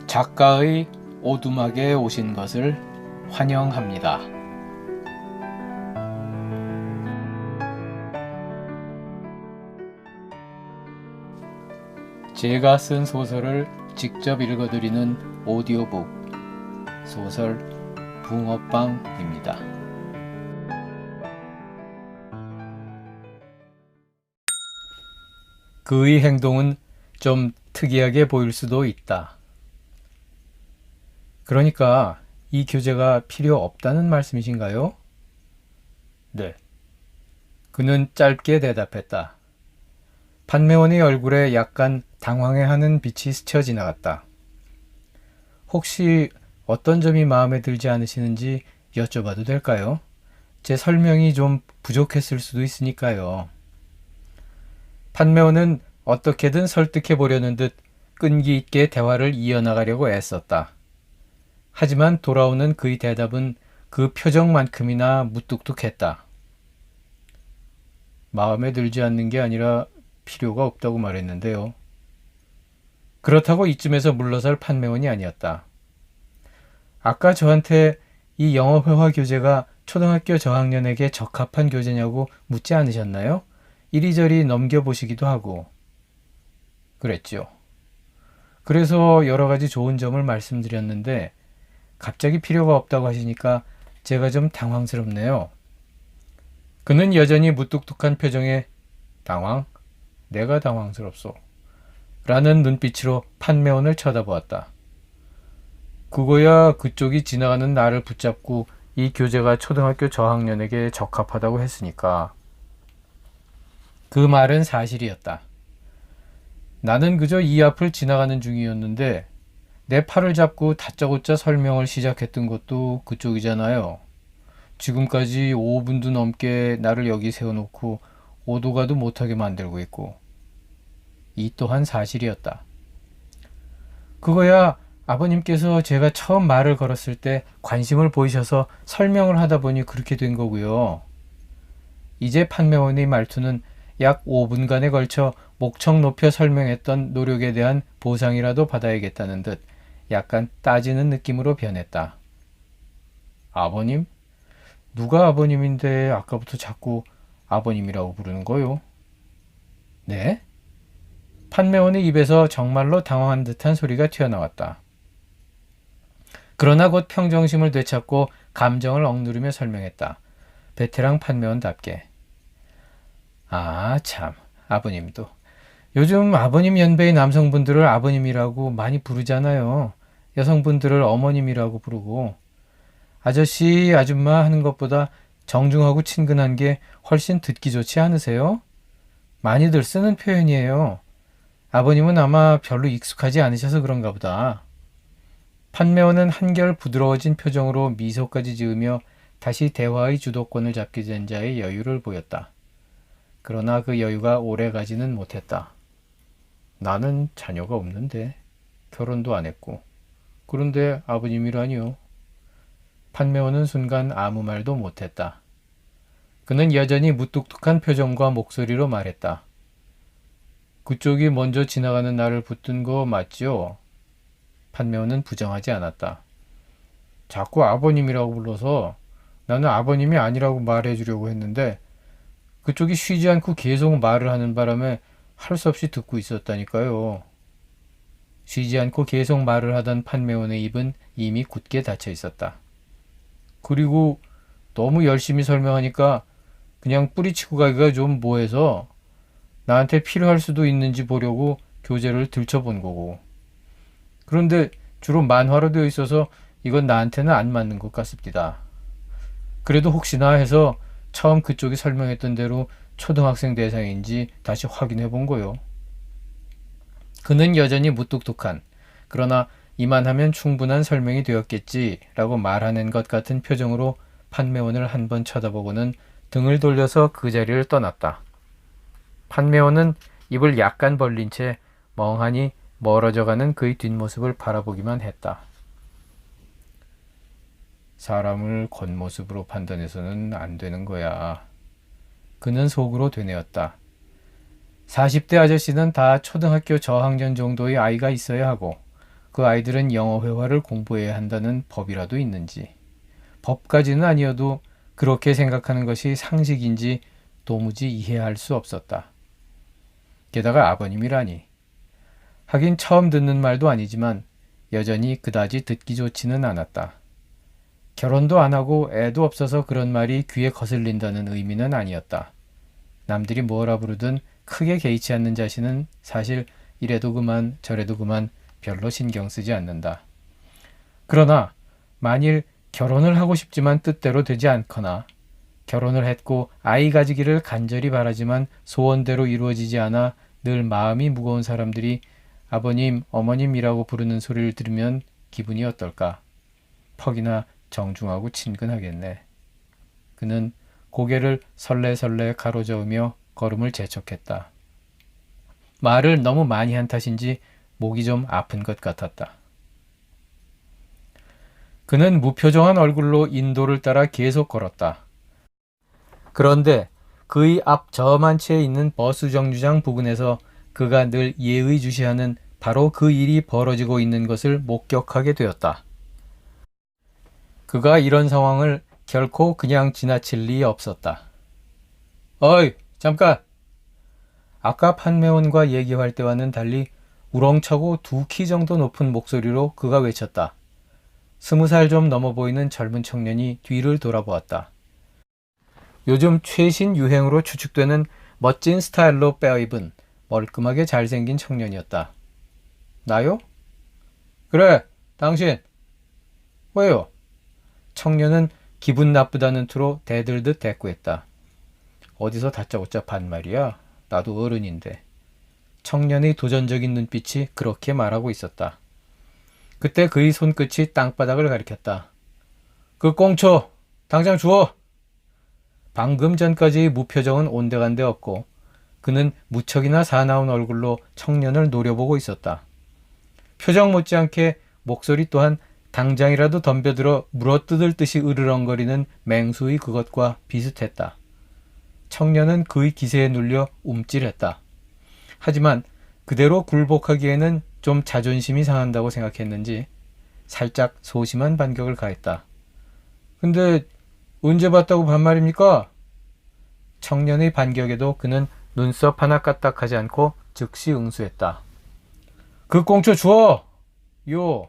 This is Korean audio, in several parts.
작가의 오두막에 오신 것을 환영합니다. 제가 쓴 소설을 직접 읽어드리는 오디오북 소설 붕어빵입니다. 그의 행동은 좀 특이하게 보일 수도 있다. 그러니까 이 교재가 필요 없다는 말씀이신가요? 네. 그는 짧게 대답했다. 판매원의 얼굴에 약간 당황해하는 빛이 스쳐 지나갔다. 혹시 어떤 점이 마음에 들지 않으시는지 여쭤봐도 될까요? 제 설명이 좀 부족했을 수도 있으니까요. 판매원은 어떻게든 설득해 보려는 듯 끈기 있게 대화를 이어나가려고 애썼다. 하지만 돌아오는 그의 대답은 그 표정만큼이나 무뚝뚝했다. 마음에 들지 않는 게 아니라 필요가 없다고 말했는데요. 그렇다고 이쯤에서 물러설 판매원이 아니었다. 아까 저한테 이 영어 회화 교재가 초등학교 저학년에게 적합한 교재냐고 묻지 않으셨나요? 이리저리 넘겨보시기도 하고. 그랬죠. 그래서 여러 가지 좋은 점을 말씀드렸는데 갑자기 필요가 없다고 하시니까 제가 좀 당황스럽네요. 그는 여전히 무뚝뚝한 표정에 당황? 내가 당황스럽소. 라는 눈빛으로 판매원을 쳐다보았다. 그거야 그쪽이 지나가는 나를 붙잡고 이 교재가 초등학교 저학년에게 적합하다고 했으니까. 그 말은 사실이었다. 나는 그저 이 앞을 지나가는 중이었는데 내 팔을 잡고 다짜고짜 설명을 시작했던 것도 그쪽이잖아요. 지금까지 5분도 넘게 나를 여기 세워놓고 오도 가도 못하게 만들고 있고. 이 또한 사실이었다. 그거야 아버님께서 제가 처음 말을 걸었을 때 관심을 보이셔서 설명을 하다 보니 그렇게 된 거고요. 이제 판매원의 말투는 약 5분간에 걸쳐 목청 높여 설명했던 노력에 대한 보상이라도 받아야겠다는 듯 약간 따지는 느낌으로 변했다. 아버님? 누가 아버님인데 아까부터 자꾸 아버님이라고 부르는 거요? 네? 판매원의 입에서 정말로 당황한 듯한 소리가 튀어나왔다. 그러나 곧 평정심을 되찾고 감정을 억누르며 설명했다. 베테랑 판매원답게. 아, 참, 아버님도. 요즘 아버님 연배의 남성분들을 아버님이라고 많이 부르잖아요. 여성분들을 어머님이라고 부르고. 아저씨, 아줌마 하는 것보다 정중하고 친근한 게 훨씬 듣기 좋지 않으세요? 많이들 쓰는 표현이에요. 아버님은 아마 별로 익숙하지 않으셔서 그런가 보다. 판매원은 한결 부드러워진 표정으로 미소까지 지으며 다시 대화의 주도권을 잡게 된 자의 여유를 보였다. 그러나 그 여유가 오래 가지는 못했다. 나는 자녀가 없는데 결혼도 안 했고 그런데 아버님이라니요. 판매원은 순간 아무 말도 못했다. 그는 여전히 무뚝뚝한 표정과 목소리로 말했다. 그쪽이 먼저 지나가는 나를 붙든 거 맞죠? 판매원은 부정하지 않았다. 자꾸 아버님이라고 불러서 나는 아버님이 아니라고 말해주려고 했는데 그쪽이 쉬지 않고 계속 말을 하는 바람에 할 수 없이 듣고 있었다니까요. 쉬지 않고 계속 말을 하던 판매원의 입은 이미 굳게 닫혀 있었다. 그리고 너무 열심히 설명하니까 그냥 뿌리치고 가기가 좀 뭐해서 나한테 필요할 수도 있는지 보려고 교재를 들춰본 거고. 그런데 주로 만화로 되어 있어서 이건 나한테는 안 맞는 것 같습니다. 그래도 혹시나 해서 처음 그쪽이 설명했던 대로 초등학생 대상인지 다시 확인해 본 거요. 그는 여전히 무뚝뚝한, 그러나 이만하면 충분한 설명이 되었겠지 라고 말하는 것 같은 표정으로 판매원을 한 번 쳐다보고는 등을 돌려서 그 자리를 떠났다. 판매원은 입을 약간 벌린 채 멍하니 멀어져가는 그의 뒷모습을 바라보기만 했다. 사람을 겉모습으로 판단해서는 안 되는 거야. 그는 속으로 되뇌었다. 40대 아저씨는 다 초등학교 저학년 정도의 아이가 있어야 하고 그 아이들은 영어 회화를 공부해야 한다는 법이라도 있는지, 법까지는 아니어도 그렇게 생각하는 것이 상식인지 도무지 이해할 수 없었다. 게다가 아버님이라니. 하긴 처음 듣는 말도 아니지만 여전히 그다지 듣기 좋지는 않았다. 결혼도 안 하고 애도 없어서 그런 말이 귀에 거슬린다는 의미는 아니었다. 남들이 뭐라 부르든 크게 개의치 않는 자신은 사실 이래도 그만 저래도 그만 별로 신경 쓰지 않는다. 그러나 만일 결혼을 하고 싶지만 뜻대로 되지 않거나 결혼을 했고 아이 가지기를 간절히 바라지만 소원대로 이루어지지 않아 늘 마음이 무거운 사람들이 아버님, 어머님이라고 부르는 소리를 들으면 기분이 어떨까? 퍽이나 정중하고 친근하겠네. 그는 고개를 설레설레 가로저으며 걸음을 재촉했다. 말을 너무 많이 한 탓인지 목이 좀 아픈 것 같았다. 그는 무표정한 얼굴로 인도를 따라 계속 걸었다. 그런데 그의 앞 저만치에 있는 버스 정류장 부근에서 그가 늘 예의주시하는 바로 그 일이 벌어지고 있는 것을 목격하게 되었다. 그가 이런 상황을 결코 그냥 지나칠 리 없었다. 어이, 잠깐! 아까 판매원과 얘기할 때와는 달리 우렁차고 2키 정도 높은 목소리로 그가 외쳤다. 20살 좀 넘어 보이는 젊은 청년이 뒤를 돌아보았다. 요즘 최신 유행으로 추측되는 멋진 스타일로 빼입은 멀끔하게 잘생긴 청년이었다. 나요? 그래, 당신. 왜요? 청년은 기분 나쁘다는 투로 대들듯 대꾸했다. 어디서 다짜고짜 반말이야? 나도 어른인데. 청년의 도전적인 눈빛이 그렇게 말하고 있었다. 그때 그의 손끝이 땅바닥을 가리켰다. 그 꽁초 당장 주워! 방금 전까지의 무표정은 온데간데 없고 그는 무척이나 사나운 얼굴로 청년을 노려보고 있었다. 표정 못지않게 목소리 또한 당장이라도 덤벼들어 물어뜯을 듯이 으르렁거리는 맹수의 그것과 비슷했다. 청년은 그의 기세에 눌려 움찔했다. 하지만 그대로 굴복하기에는 좀 자존심이 상한다고 생각했는지 살짝 소심한 반격을 가했다. 근데 언제 봤다고 반말입니까? 청년의 반격에도 그는 눈썹 하나 까딱하지 않고 즉시 응수했다. 그 꽁초 주워! 요!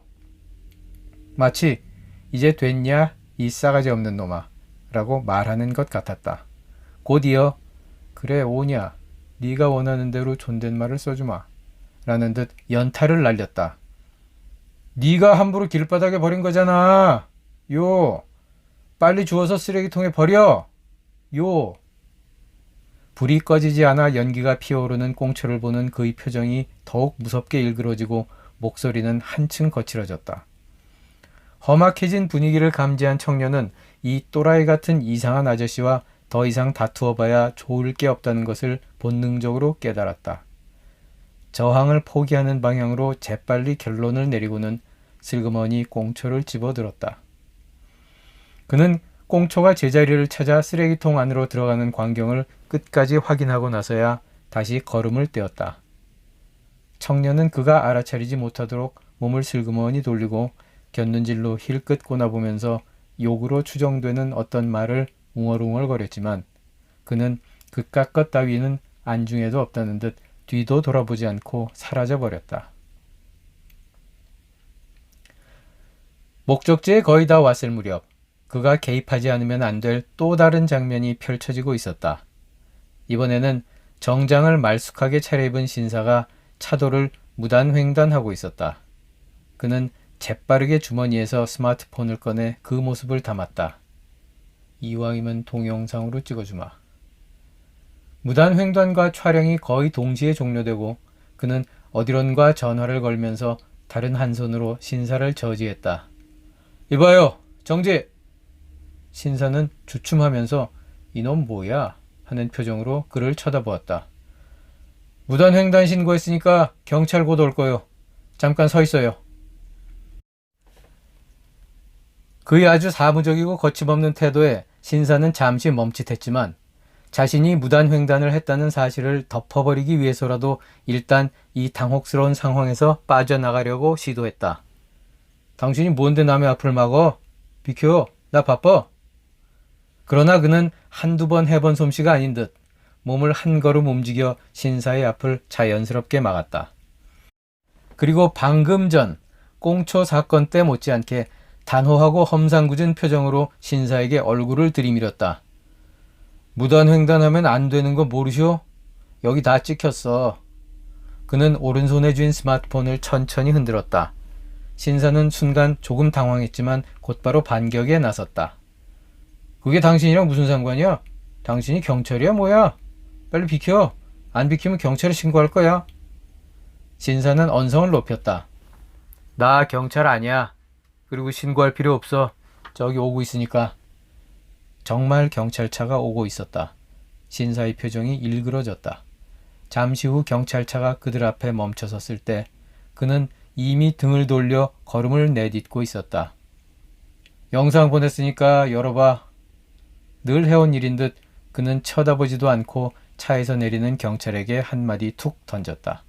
마치 이제 됐냐 이 싸가지 없는 놈아 라고 말하는 것 같았다. 곧이어 그래 오냐 네가 원하는 대로 존댓말을 써주마 라는 듯 연타를 날렸다. 네가 함부로 길바닥에 버린 거잖아. 요! 빨리 주워서 쓰레기통에 버려! 요! 불이 꺼지지 않아 연기가 피어오르는 꽁초를 보는 그의 표정이 더욱 무섭게 일그러지고 목소리는 한층 거칠어졌다. 험악해진 분위기를 감지한 청년은 이 또라이 같은 이상한 아저씨와 더 이상 다투어봐야 좋을 게 없다는 것을 본능적으로 깨달았다. 저항을 포기하는 방향으로 재빨리 결론을 내리고는 슬그머니 꽁초를 집어들었다. 그는 꽁초가 제자리를 찾아 쓰레기통 안으로 들어가는 광경을 끝까지 확인하고 나서야 다시 걸음을 떼었다. 청년은 그가 알아차리지 못하도록 몸을 슬그머니 돌리고 곁눈질로 힐끗 꼬나보면서 욕으로 추정되는 어떤 말을 웅얼웅얼거렸지만 그는 그깟 것 따위는 안중에도 없다는 듯 뒤도 돌아보지 않고 사라져버렸다. 목적지에 거의 다 왔을 무렵 그가 개입하지 않으면 안 될 또 다른 장면이 펼쳐지고 있었다. 이번에는 정장을 말쑥하게 차려입은 신사가 차도를 무단횡단하고 있었다. 그는 재빠르게 주머니에서 스마트폰을 꺼내 그 모습을 담았다. 이왕이면 동영상으로 찍어주마. 무단횡단과 촬영이 거의 동시에 종료되고 그는 어디론가 전화를 걸면서 다른 한 손으로 신사를 저지했다. 이봐요, 정지! 신사는 주춤하면서 이놈 뭐야? 하는 표정으로 그를 쳐다보았다. 무단횡단 신고했으니까 경찰 곧 올 거요. 잠깐 서 있어요. 그의 아주 사무적이고 거침없는 태도에 신사는 잠시 멈칫했지만 자신이 무단횡단을 했다는 사실을 덮어버리기 위해서라도 일단 이 당혹스러운 상황에서 빠져나가려고 시도했다. 당신이 뭔데 남의 앞을 막어? 비켜, 나 바빠. 그러나 그는 한두 번 해본 솜씨가 아닌 듯 몸을 한 걸음 움직여 신사의 앞을 자연스럽게 막았다. 그리고 방금 전 꽁초 사건 때 못지않게 단호하고 험상궂은 표정으로 신사에게 얼굴을 들이밀었다. 무단횡단하면 안 되는 거 모르시오? 여기 다 찍혔어. 그는 오른손에 쥔 스마트폰을 천천히 흔들었다. 신사는 순간 조금 당황했지만 곧바로 반격에 나섰다. 그게 당신이랑 무슨 상관이야? 당신이 경찰이야 뭐야? 빨리 비켜. 안 비키면 경찰에 신고할 거야. 신사는 언성을 높였다. 나 경찰 아니야. 그리고 신고할 필요 없어. 저기 오고 있으니까. 정말 경찰차가 오고 있었다. 신사의 표정이 일그러졌다. 잠시 후 경찰차가 그들 앞에 멈춰섰을 때 그는 이미 등을 돌려 걸음을 내딛고 있었다. 영상 보냈으니까 열어봐. 늘 해온 일인 듯 그는 쳐다보지도 않고 차에서 내리는 경찰에게 한마디 툭 던졌다.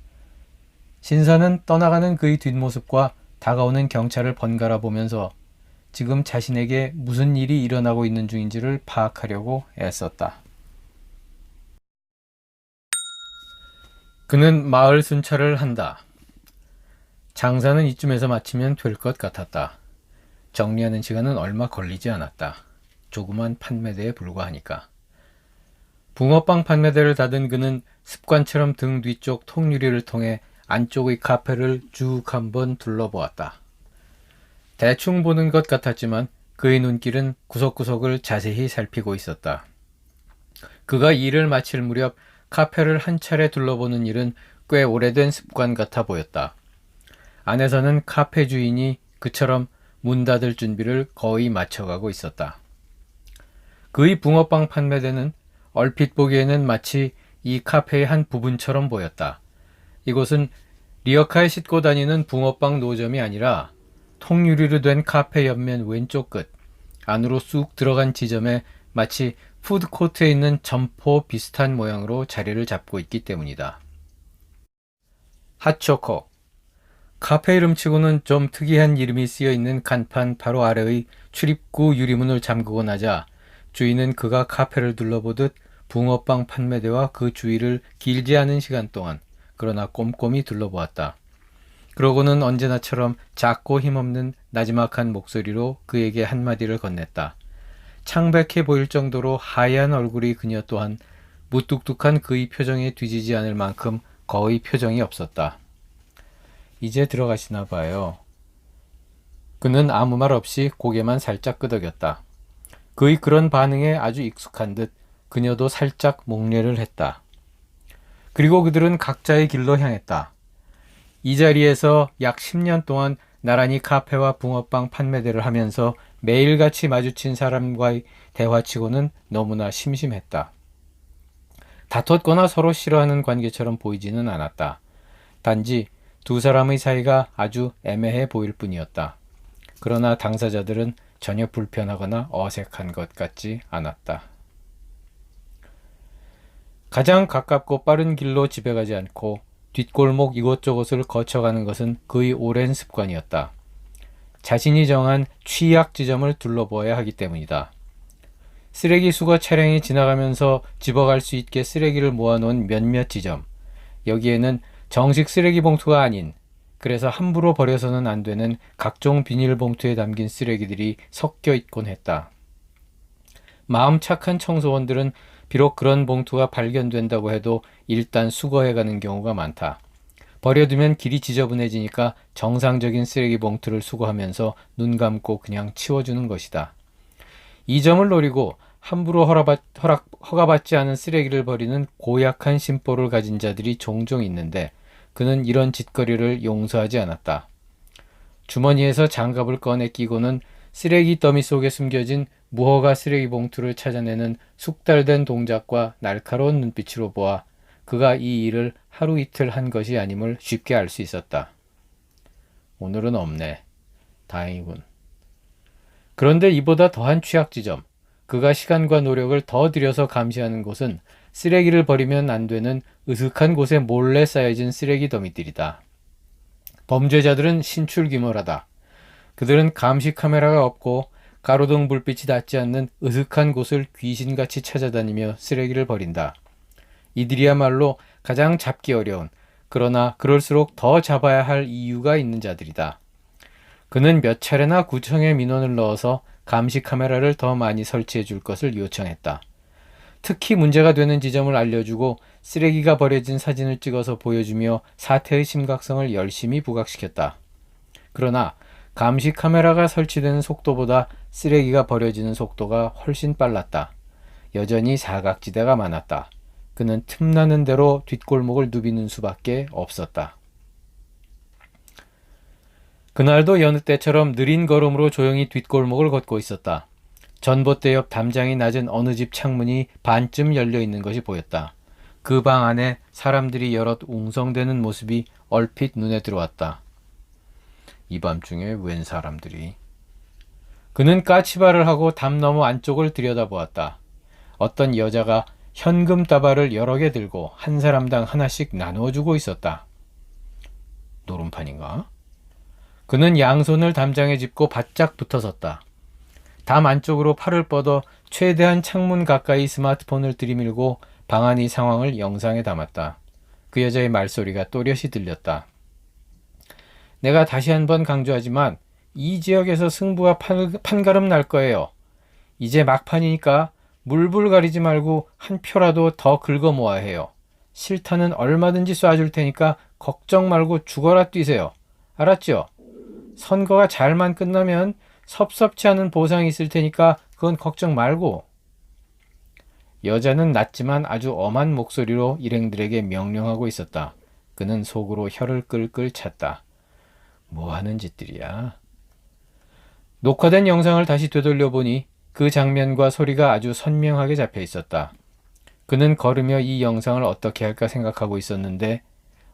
신사는 떠나가는 그의 뒷모습과 다가오는 경찰을 번갈아 보면서 지금 자신에게 무슨 일이 일어나고 있는 중인지를 파악하려고 애썼다. 그는 마을 순찰을 한다. 장사는 이쯤에서 마치면 될 것 같았다. 정리하는 시간은 얼마 걸리지 않았다. 조그만 판매대에 불과하니까. 붕어빵 판매대를 닫은 그는 습관처럼 등 뒤쪽 통유리를 통해 안쪽의 카페를 쭉 한번 둘러보았다. 대충 보는 것 같았지만 그의 눈길은 구석구석을 자세히 살피고 있었다. 그가 일을 마칠 무렵 카페를 한 차례 둘러보는 일은 꽤 오래된 습관 같아 보였다. 안에서는 카페 주인이 그처럼 문 닫을 준비를 거의 마쳐가고 있었다. 그의 붕어빵 판매대는 얼핏 보기에는 마치 이 카페의 한 부분처럼 보였다. 이곳은 리어카에 싣고 다니는 붕어빵 노점이 아니라 통유리로 된 카페 옆면 왼쪽 끝 안으로 쑥 들어간 지점에 마치 푸드코트에 있는 점포 비슷한 모양으로 자리를 잡고 있기 때문이다. 핫초코. 카페 이름치고는 좀 특이한 이름이 쓰여있는 간판 바로 아래의 출입구 유리문을 잠그고 나자 주인은 그가 카페를 둘러보듯 붕어빵 판매대와 그 주위를 길지 않은 시간 동안 그러나 꼼꼼히 둘러보았다. 그러고는 언제나처럼 작고 힘없는 나지막한 목소리로 그에게 한마디를 건넸다. 창백해 보일 정도로 하얀 얼굴이 그녀 또한 무뚝뚝한 그의 표정에 뒤지지 않을 만큼 거의 표정이 없었다. 이제 들어가시나 봐요. 그는 아무 말 없이 고개만 살짝 끄덕였다. 그의 그런 반응에 아주 익숙한 듯 그녀도 살짝 목례를 했다. 그리고 그들은 각자의 길로 향했다. 이 자리에서 약 10년 동안 나란히 카페와 붕어빵 판매대를 하면서 매일같이 마주친 사람과의 대화치고는 너무나 심심했다. 다퉜거나 서로 싫어하는 관계처럼 보이지는 않았다. 단지 두 사람의 사이가 아주 애매해 보일 뿐이었다. 그러나 당사자들은 전혀 불편하거나 어색한 것 같지 않았다. 가장 가깝고 빠른 길로 집에 가지 않고 뒷골목 이곳저곳을 거쳐가는 것은 그의 오랜 습관이었다. 자신이 정한 취약 지점을 둘러보아야 하기 때문이다. 쓰레기 수거 차량이 지나가면서 집어갈 수 있게 쓰레기를 모아놓은 몇몇 지점. 여기에는 정식 쓰레기 봉투가 아닌, 그래서 함부로 버려서는 안 되는 각종 비닐봉투에 담긴 쓰레기들이 섞여 있곤 했다. 마음 착한 청소원들은 비록 그런 봉투가 발견된다고 해도 일단 수거해가는 경우가 많다. 버려두면 길이 지저분해지니까 정상적인 쓰레기 봉투를 수거하면서 눈 감고 그냥 치워주는 것이다. 이 점을 노리고 함부로 허가받지 않은 쓰레기를 버리는 고약한 심보를 가진 자들이 종종 있는데 그는 이런 짓거리를 용서하지 않았다. 주머니에서 장갑을 꺼내 끼고는 쓰레기 더미 속에 숨겨진 무허가 쓰레기 봉투를 찾아내는 숙달된 동작과 날카로운 눈빛으로 보아 그가 이 일을 하루 이틀 한 것이 아님을 쉽게 알 수 있었다. 오늘은 없네. 다행이군. 그런데 이보다 더한 취약 지점, 그가 시간과 노력을 더 들여서 감시하는 곳은 쓰레기를 버리면 안 되는 으슥한 곳에 몰래 쌓여진 쓰레기 더미들이다. 범죄자들은 신출귀몰하다. 그들은 감시 카메라가 없고 가로등 불빛이 닿지 않는 으슥한 곳을 귀신같이 찾아다니며 쓰레기를 버린다. 이들이야말로 가장 잡기 어려운, 그러나 그럴수록 더 잡아야 할 이유가 있는 자들이다. 그는 몇 차례나 구청에 민원을 넣어서 감시 카메라를 더 많이 설치해 줄 것을 요청했다. 특히 문제가 되는 지점을 알려주고 쓰레기가 버려진 사진을 찍어서 보여주며 사태의 심각성을 열심히 부각시켰다. 그러나 감시 카메라가 설치되는 속도보다 쓰레기가 버려지는 속도가 훨씬 빨랐다. 여전히 사각지대가 많았다. 그는 틈나는 대로 뒷골목을 누비는 수밖에 없었다. 그날도 여느 때처럼 느린 걸음으로 조용히 뒷골목을 걷고 있었다. 전봇대 옆 담장이 낮은 어느 집 창문이 반쯤 열려 있는 것이 보였다. 그 방 안에 사람들이 여럿 웅성대는 모습이 얼핏 눈에 들어왔다. 이 밤중에 웬 사람들이? 그는 까치발을 하고 담 너머 안쪽을 들여다보았다. 어떤 여자가 현금 다발을 여러 개 들고 한 사람당 하나씩 나누어주고 있었다. 노름판인가? 그는 양손을 담장에 짚고 바짝 붙어섰다. 담 안쪽으로 팔을 뻗어 최대한 창문 가까이 스마트폰을 들이밀고 방 안의 상황을 영상에 담았다. 그 여자의 말소리가 또렷이 들렸다. 내가 다시 한번 강조하지만 이 지역에서 승부가 판가름 날 거예요. 이제 막판이니까 물불 가리지 말고 한 표라도 더 긁어 모아야 해요. 실타는 얼마든지 쏴줄 테니까 걱정 말고 죽어라 뛰세요. 알았죠? 선거가 잘만 끝나면 섭섭치 않은 보상이 있을 테니까 그건 걱정 말고. 여자는 낮지만 아주 엄한 목소리로 일행들에게 명령하고 있었다. 그는 속으로 혀를 끌끌 찼다. 뭐 하는 짓들이야? 녹화된 영상을 다시 되돌려보니 그 장면과 소리가 아주 선명하게 잡혀 있었다. 그는 걸으며 이 영상을 어떻게 할까 생각하고 있었는데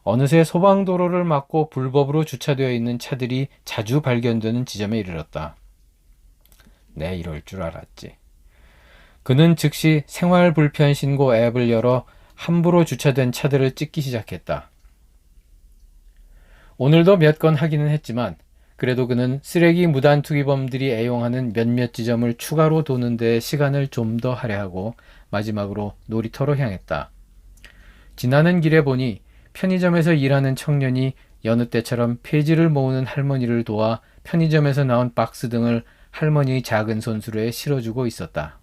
어느새 소방도로를 막고 불법으로 주차되어 있는 차들이 자주 발견되는 지점에 이르렀다. 내 이럴 줄 알았지. 그는 즉시 생활불편신고 앱을 열어 함부로 주차된 차들을 찍기 시작했다. 오늘도 몇 건 하기는 했지만 그래도 그는 쓰레기 무단 투기범들이 애용하는 몇몇 지점을 추가로 도는 데 시간을 좀 더 할애하고 마지막으로 놀이터로 향했다. 지나는 길에 보니 편의점에서 일하는 청년이 여느 때처럼 폐지를 모으는 할머니를 도와 편의점에서 나온 박스 등을 할머니의 작은 손수레에 실어주고 있었다.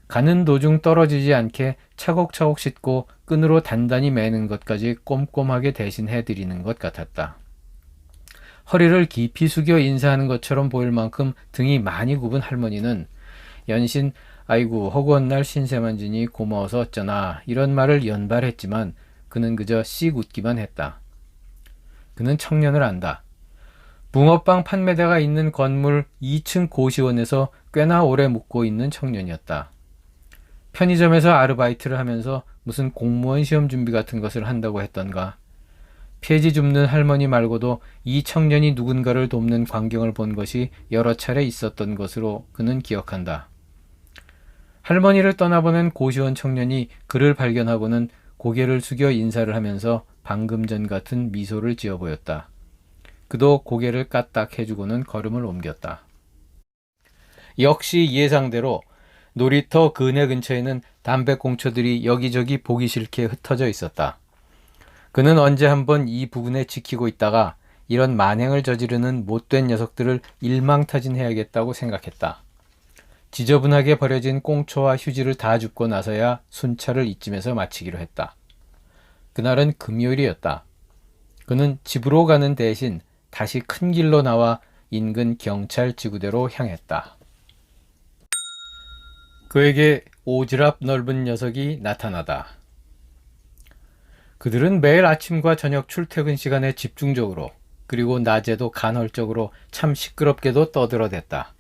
가는 도중 떨어지지 않게 차곡차곡 싣고 끈으로 단단히 매는 것까지 꼼꼼하게 대신해드리는 것 같았다. 허리를 깊이 숙여 인사하는 것처럼 보일 만큼 등이 많이 굽은 할머니는 연신 아이고 허구한 날 신세만 지니 고마워서 어쩌나 이런 말을 연발했지만 그는 그저 씩 웃기만 했다. 그는 청년을 안다. 붕어빵 판매대가 있는 건물 2층 고시원에서 꽤나 오래 묵고 있는 청년이었다. 편의점에서 아르바이트를 하면서 무슨 공무원 시험 준비 같은 것을 한다고 했던가. 폐지 줍는 할머니 말고도 이 청년이 누군가를 돕는 광경을 본 것이 여러 차례 있었던 것으로 그는 기억한다. 할머니를 떠나보낸 고시원 청년이 그를 발견하고는 고개를 숙여 인사를 하면서 방금 전 같은 미소를 지어 보였다. 그도 고개를 까딱 해주고는 걸음을 옮겼다. 역시 예상대로 놀이터 그네 근처에는 담배꽁초들이 여기저기 보기 싫게 흩어져 있었다. 그는 언제 한번 이 부근에 지키고 있다가 이런 만행을 저지르는 못된 녀석들을 일망타진해야겠다고 생각했다. 지저분하게 버려진 꽁초와 휴지를 다 줍고 나서야 순찰을 이쯤에서 마치기로 했다. 그날은 금요일이었다. 그는 집으로 가는 대신 다시 큰 길로 나와 인근 경찰 지구대로 향했다. 그에게 오지랖 넓은 녀석이 나타나다. 그들은 매일 아침과 저녁 출퇴근 시간에 집중적으로 그리고 낮에도 간헐적으로 참 시끄럽게도 떠들어댔다.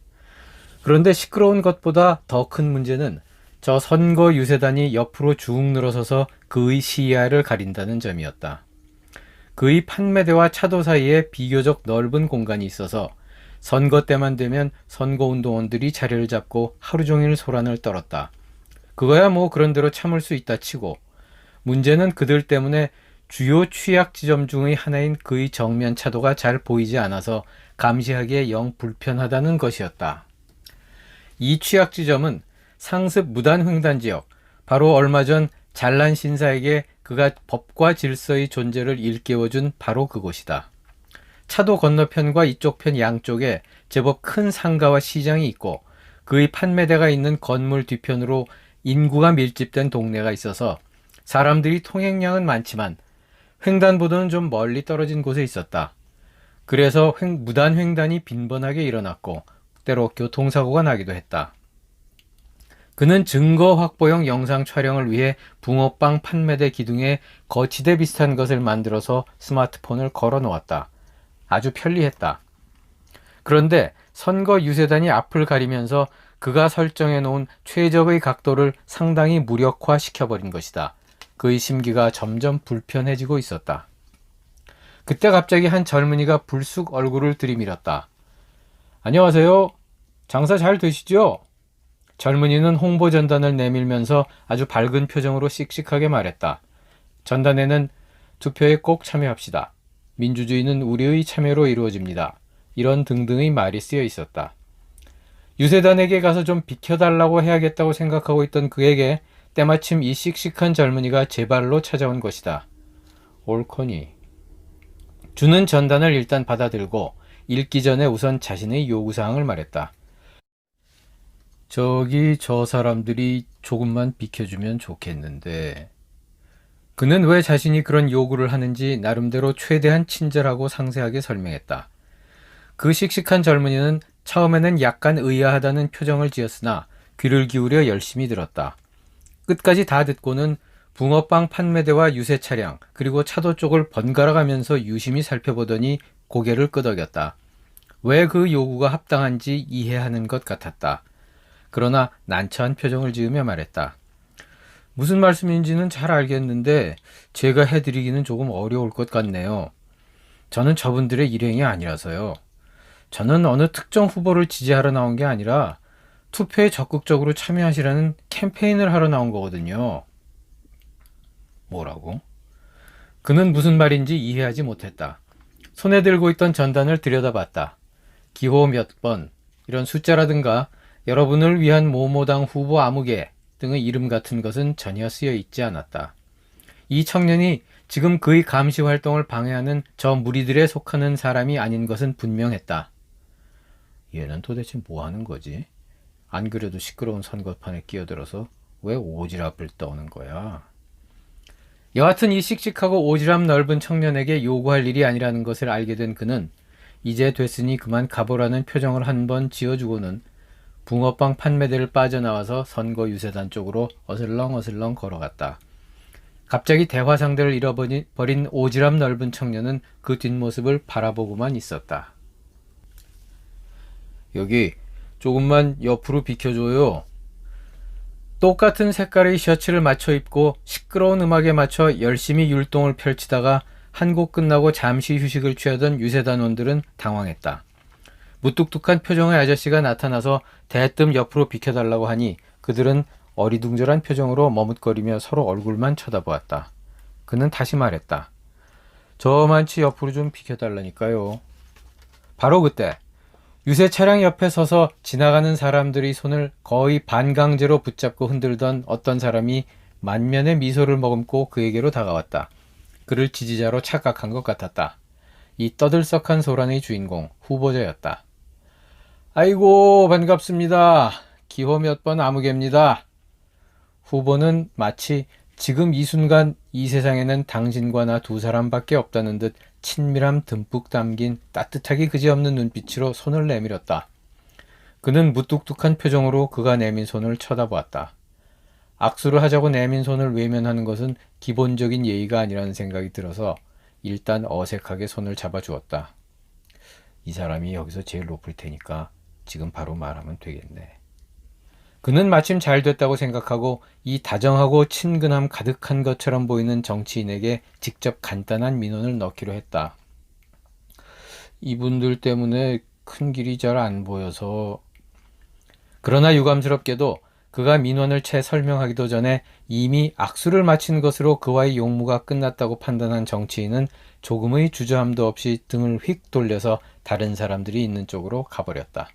그런데 시끄러운 것보다 더 큰 문제는 저 선거 유세단이 옆으로 쭉 늘어서서 그의 시야를 가린다는 점이었다. 그의 판매대와 차도 사이에 비교적 넓은 공간이 있어서 선거 때만 되면 선거운동원들이 자리를 잡고 하루 종일 소란을 떨었다. 그거야 뭐 그런대로 참을 수 있다 치고, 문제는 그들 때문에 주요 취약 지점 중의 하나인 그의 정면 차도가 잘 보이지 않아서 감시하기에 영 불편하다는 것이었다. 이 취약 지점은 상습 무단 횡단 지역, 바로 얼마 전 잘난 신사에게 그가 법과 질서의 존재를 일깨워준 바로 그곳이다. 차도 건너편과 이쪽 편 양쪽에 제법 큰 상가와 시장이 있고, 그의 판매대가 있는 건물 뒤편으로 인구가 밀집된 동네가 있어서 사람들이 통행량은 많지만 횡단보도는 좀 멀리 떨어진 곳에 있었다. 그래서 무단 횡단이 빈번하게 일어났고 때로 교통사고가 나기도 했다. 그는 증거 확보용 영상 촬영을 위해 붕어빵 판매대 기둥에 거치대 비슷한 것을 만들어서 스마트폰을 걸어 놓았다. 아주 편리했다. 그런데 선거 유세단이 앞을 가리면서 그가 설정해 놓은 최적의 각도를 상당히 무력화시켜버린 것이다. 그의 심기가 점점 불편해지고 있었다. 그때 갑자기 한 젊은이가 불쑥 얼굴을 들이밀었다. 안녕하세요. 장사 잘 되시죠? 젊은이는 홍보 전단을 내밀면서 아주 밝은 표정으로 씩씩하게 말했다. 전단에는 투표에 꼭 참여합시다. 민주주의는 우리의 참여로 이루어집니다. 이런 등등의 말이 쓰여 있었다. 유세단에게 가서 좀 비켜달라고 해야겠다고 생각하고 있던 그에게 때마침 이 씩씩한 젊은이가 제 발로 찾아온 것이다. 옳거니. 주는 전단을 일단 받아들고 읽기 전에 우선 자신의 요구사항을 말했다. 저기 저 사람들이 조금만 비켜주면 좋겠는데. 그는 왜 자신이 그런 요구를 하는지 나름대로 최대한 친절하고 상세하게 설명했다. 그 씩씩한 젊은이는 처음에는 약간 의아하다는 표정을 지었으나 귀를 기울여 열심히 들었다. 끝까지 다 듣고는 붕어빵 판매대와 유세 차량 그리고 차도 쪽을 번갈아 가면서 유심히 살펴보더니 고개를 끄덕였다. 왜 그 요구가 합당한지 이해하는 것 같았다. 그러나 난처한 표정을 지으며 말했다. 무슨 말씀인지는 잘 알겠는데 제가 해드리기는 조금 어려울 것 같네요. 저는 저분들의 일행이 아니라서요. 저는 어느 특정 후보를 지지하러 나온 게 아니라 투표에 적극적으로 참여하시라는 캠페인을 하러 나온 거거든요. 뭐라고? 그는 무슨 말인지 이해하지 못했다. 손에 들고 있던 전단을 들여다봤다. 기호 몇 번, 이런 숫자라든가 여러분을 위한 모모당 후보 아무개 등의 이름 같은 것은 전혀 쓰여 있지 않았다. 이 청년이 지금 그의 감시 활동을 방해하는 저 무리들에 속하는 사람이 아닌 것은 분명했다. 얘는 도대체 뭐 하는 거지? 안 그래도 시끄러운 선거판에 끼어들어서 왜 오지랖을 떠는 거야? 여하튼 이 씩씩하고 오지랖 넓은 청년에게 요구할 일이 아니라는 것을 알게 된 그는 이제 됐으니 그만 가보라는 표정을 한번 지어주고는 붕어빵 판매대를 빠져나와서 선거 유세단 쪽으로 어슬렁어슬렁 걸어갔다. 갑자기 대화 상대를 잃어버린 오지랖 넓은 청년은 그 뒷모습을 바라보고만 있었다. 여기 조금만 옆으로 비켜줘요. 똑같은 색깔의 셔츠를 맞춰 입고 시끄러운 음악에 맞춰 열심히 율동을 펼치다가 한 곡 끝나고 잠시 휴식을 취하던 유세단원들은 당황했다. 무뚝뚝한 표정의 아저씨가 나타나서 대뜸 옆으로 비켜달라고 하니 그들은 어리둥절한 표정으로 머뭇거리며 서로 얼굴만 쳐다보았다. 그는 다시 말했다. 저만치 옆으로 좀 비켜달라니까요. 바로 그때 유세 차량 옆에 서서 지나가는 사람들의 손을 거의 반강제로 붙잡고 흔들던 어떤 사람이 만면의 미소를 머금고 그에게로 다가왔다. 그를 지지자로 착각한 것 같았다. 이 떠들썩한 소란의 주인공, 후보자였다. 아이고 반갑습니다. 기호 몇 번 아무개입니다. 후보는 마치 지금 이 순간 이 세상에는 당신과 나 두 사람밖에 없다는 듯 친밀함 듬뿍 담긴 따뜻하기 그지없는 눈빛으로 손을 내밀었다. 그는 무뚝뚝한 표정으로 그가 내민 손을 쳐다보았다. 악수를 하자고 내민 손을 외면하는 것은 기본적인 예의가 아니라는 생각이 들어서 일단 어색하게 손을 잡아주었다. 이 사람이 여기서 제일 높을 테니까 지금 바로 말하면 되겠네. 그는 마침 잘 됐다고 생각하고 이 다정하고 친근함 가득한 것처럼 보이는 정치인에게 직접 간단한 민원을 넣기로 했다. 이분들 때문에 큰 길이 잘 안 보여서. 그러나 유감스럽게도 그가 민원을 채 설명하기도 전에 이미 악수를 마친 것으로 그와의 용무가 끝났다고 판단한 정치인은 조금의 주저함도 없이 등을 휙 돌려서 다른 사람들이 있는 쪽으로 가버렸다.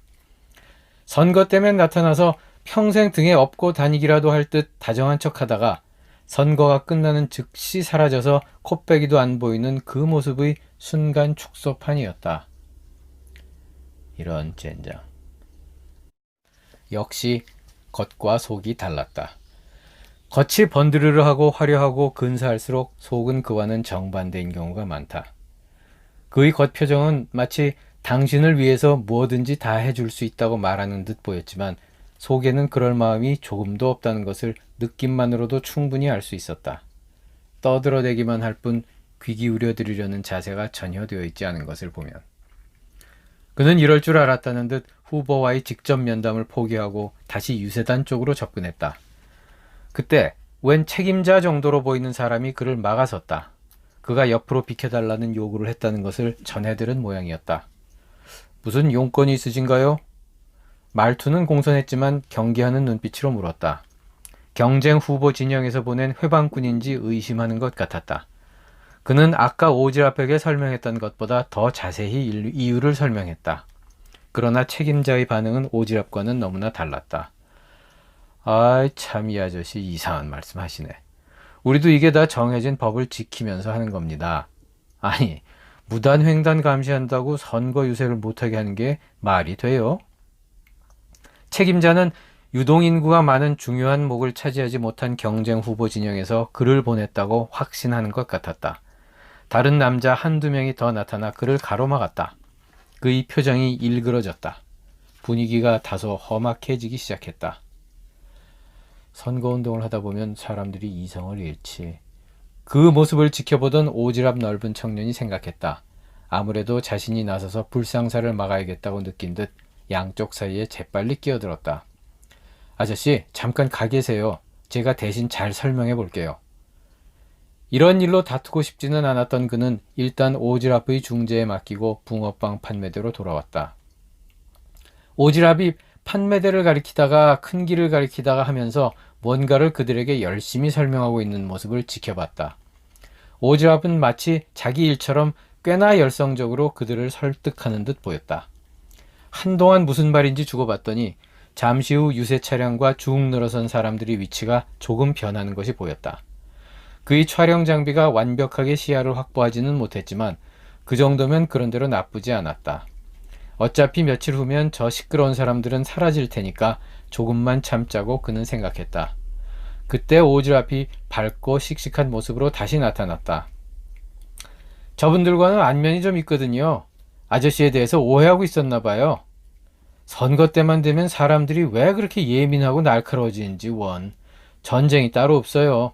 선거 때문에 나타나서 평생 등에 업고 다니기라도 할 듯 다정한 척하다가 선거가 끝나는 즉시 사라져서 콧배기도 안 보이는 그 모습의 순간 축소판이었다. 이런 젠장. 역시 겉과 속이 달랐다. 겉이 번드르르하고 화려하고 근사할수록 속은 그와는 정반대인 경우가 많다. 그의 겉표정은 마치 당신을 위해서 무엇든지 다 해줄 수 있다고 말하는 듯 보였지만 속에는 그럴 마음이 조금도 없다는 것을 느낌만으로도 충분히 알 수 있었다. 떠들어대기만 할 뿐 귀 기울여 들으려는 자세가 전혀 되어 있지 않은 것을 보면. 그는 이럴 줄 알았다는 듯 후보와의 직접 면담을 포기하고 다시 유세단 쪽으로 접근했다. 그때 웬 책임자 정도로 보이는 사람이 그를 막아섰다. 그가 옆으로 비켜달라는 요구를 했다는 것을 전해 들은 모양이었다. 무슨 용건이 있으신가요? 말투는 공손했지만 경계하는 눈빛으로 물었다. 경쟁 후보 진영에서 보낸 회방꾼인지 의심하는 것 같았다. 그는 아까 오지랖에게 설명했던 것보다 더 자세히 이유를 설명했다. 그러나 책임자의 반응은 오지랖과는 너무나 달랐다. 아이 참 이 아저씨 이상한 말씀 하시네. 우리도 이게 다 정해진 법을 지키면서 하는 겁니다. 아니 무단 횡단 감시한다고 선거 유세를 못하게 하는 게 말이 돼요? 책임자는 유동인구가 많은 중요한 목을 차지하지 못한 경쟁 후보 진영에서 그를 보냈다고 확신하는 것 같았다. 다른 남자 한두 명이 더 나타나 그를 가로막았다. 그의 표정이 일그러졌다. 분위기가 다소 험악해지기 시작했다. 선거운동을 하다 보면 사람들이 이성을 잃지. 그 모습을 지켜보던 오지랖 넓은 청년이 생각했다. 아무래도 자신이 나서서 불상사를 막아야겠다고 느낀 듯 양쪽 사이에 재빨리 끼어들었다. 아저씨, 잠깐 가 계세요. 제가 대신 잘 설명해 볼게요. 이런 일로 다투고 싶지는 않았던 그는 일단 오지랖의 중재에 맡기고 붕어빵 판매대로 돌아왔다. 오지랖이 판매대를 가리키다가 큰 길을 가리키다가 하면서 뭔가를 그들에게 열심히 설명하고 있는 모습을 지켜봤다. 오지랖은 마치 자기 일처럼 꽤나 열성적으로 그들을 설득하는 듯 보였다. 한동안 무슨 말인지 주고받더니 잠시 후 유세 차량과 쭉 늘어선 사람들의 위치가 조금 변하는 것이 보였다. 그의 촬영 장비가 완벽하게 시야를 확보하지는 못했지만 그 정도면 그런대로 나쁘지 않았다. 어차피 며칠 후면 저 시끄러운 사람들은 사라질 테니까 조금만 참자고 그는 생각했다. 그때 오지랖이 밝고 씩씩한 모습으로 다시 나타났다. 저분들과는 안면이 좀 있거든요. 아저씨에 대해서 오해하고 있었나 봐요. 선거 때만 되면 사람들이 왜 그렇게 예민하고 날카로워지는지 원. 전쟁이 따로 없어요.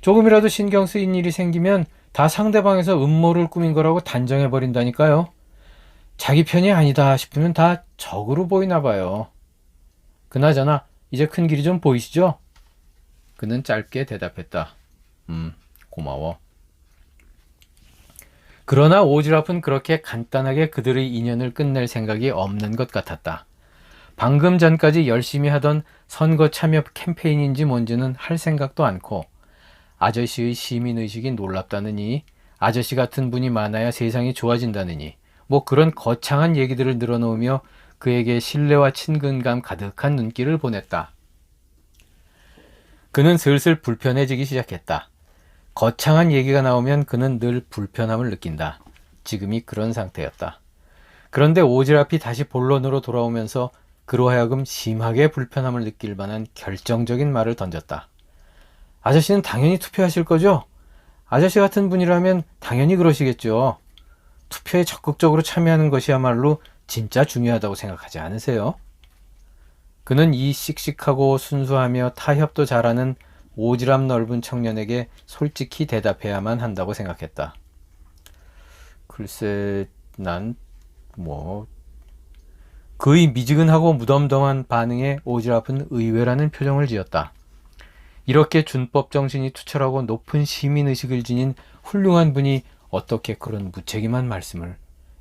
조금이라도 신경 쓰인 일이 생기면 다 상대방에서 음모를 꾸민 거라고 단정해버린다니까요. 자기 편이 아니다 싶으면 다 적으로 보이나 봐요. 그나저나 이제 큰 길이 좀 보이시죠? 그는 짧게 대답했다. 고마워. 그러나 오지랖은 그렇게 간단하게 그들의 인연을 끝낼 생각이 없는 것 같았다. 방금 전까지 열심히 하던 선거 참여 캠페인인지 뭔지는 할 생각도 않고 아저씨의 시민의식이 놀랍다느니 아저씨 같은 분이 많아야 세상이 좋아진다느니 뭐 그런 거창한 얘기들을 늘어놓으며 그에게 신뢰와 친근감 가득한 눈길을 보냈다. 그는 슬슬 불편해지기 시작했다. 거창한 얘기가 나오면 그는 늘 불편함을 느낀다. 지금이 그런 상태였다. 그런데 오지랖이 다시 본론으로 돌아오면서 그로 하여금 심하게 불편함을 느낄 만한 결정적인 말을 던졌다. 아저씨는 당연히 투표하실 거죠? 아저씨 같은 분이라면 당연히 그러시겠죠. 투표에 적극적으로 참여하는 것이야말로 진짜 중요하다고 생각하지 않으세요? 그는 이 씩씩하고 순수하며 타협도 잘하는 오지랖 넓은 청년에게 솔직히 대답해야만 한다고 생각했다. 글쎄, 그의 미지근하고 무덤덤한 반응에 오지랖은 의외라는 표정을 지었다. 이렇게 준법 정신이 투철하고 높은 시민의식을 지닌 훌륭한 분이 어떻게 그런 무책임한 말씀을,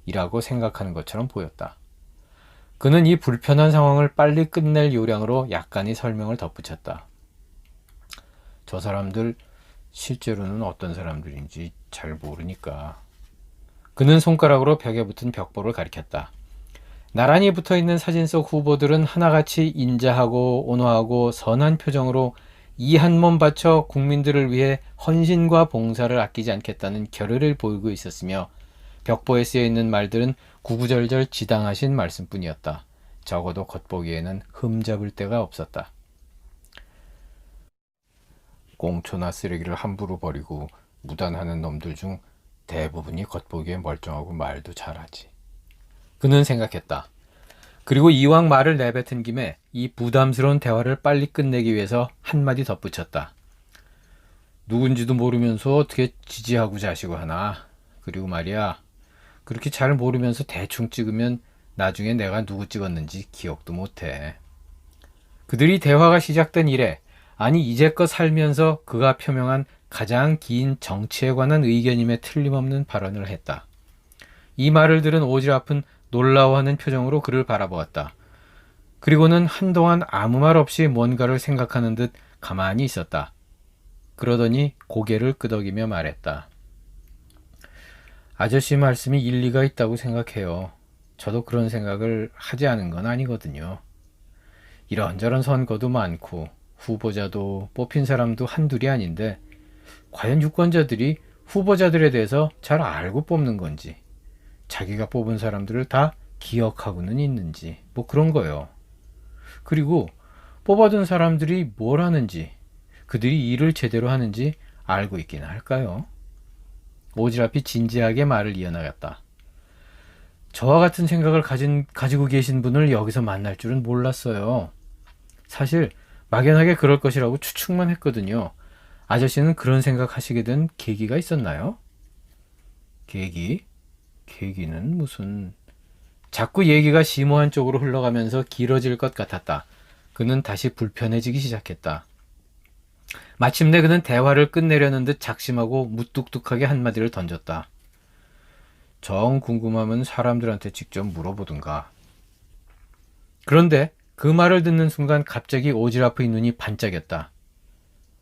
이라고 생각하는 것처럼 보였다. 그는 이 불편한 상황을 빨리 끝낼 요량으로 약간의 설명을 덧붙였다. 저 사람들 실제로는 어떤 사람들인지 잘 모르니까. 그는 손가락으로 벽에 붙은 벽보를 가리켰다. 나란히 붙어있는 사진 속 후보들은 하나같이 인자하고 온화하고 선한 표정으로 이 한 몸 바쳐 국민들을 위해 헌신과 봉사를 아끼지 않겠다는 결의를 보이고 있었으며 벽보에 쓰여있는 말들은 구구절절 지당하신 말씀뿐이었다. 적어도 겉보기에는 흠잡을 데가 없었다. 꽁초나 쓰레기를 함부로 버리고 무단하는 놈들 중 대부분이 겉보기에 멀쩡하고 말도 잘하지. 그는 생각했다. 그리고 이왕 말을 내뱉은 김에 이 부담스러운 대화를 빨리 끝내기 위해서 한마디 덧붙였다. 누군지도 모르면서 어떻게 지지하고 자시고 하나. 그리고 말이야, 그렇게 잘 모르면서 대충 찍으면 나중에 내가 누구 찍었는지 기억도 못해. 그들이 대화가 시작된 이래, 아니 이제껏 살면서 그가 표명한 가장 긴 정치에 관한 의견임에 틀림없는 발언을 했다. 이 말을 들은 오지랖은 놀라워하는 표정으로 그를 바라보았다. 그리고는 한동안 아무 말 없이 뭔가를 생각하는 듯 가만히 있었다. 그러더니 고개를 끄덕이며 말했다. 아저씨 말씀이 일리가 있다고 생각해요. 저도 그런 생각을 하지 않은 건 아니거든요. 이런저런 선거도 많고 후보자도 뽑힌 사람도 한둘이 아닌데 과연 유권자들이 후보자들에 대해서 잘 알고 뽑는 건지, 자기가 뽑은 사람들을 다 기억하고는 있는지, 뭐 그런 거요. 그리고 뽑아둔 사람들이 뭘 하는지, 그들이 일을 제대로 하는지 알고 있기는 할까요? 오지랖이 진지하게 말을 이어나갔다. 저와 같은 생각을 가지고 계신 분을 여기서 만날 줄은 몰랐어요. 사실 막연하게 그럴 것이라고 추측만 했거든요. 아저씨는 그런 생각하시게 된 계기가 있었나요? 계기? 계기는 무슨... 자꾸 얘기가 심오한 쪽으로 흘러가면서 길어질 것 같았다. 그는 다시 불편해지기 시작했다. 마침내 그는 대화를 끝내려는 듯 작심하고 무뚝뚝하게 한마디를 던졌다. 정 궁금하면 사람들한테 직접 물어보든가. 그런데 그 말을 듣는 순간 갑자기 오지랖의 눈이 반짝였다.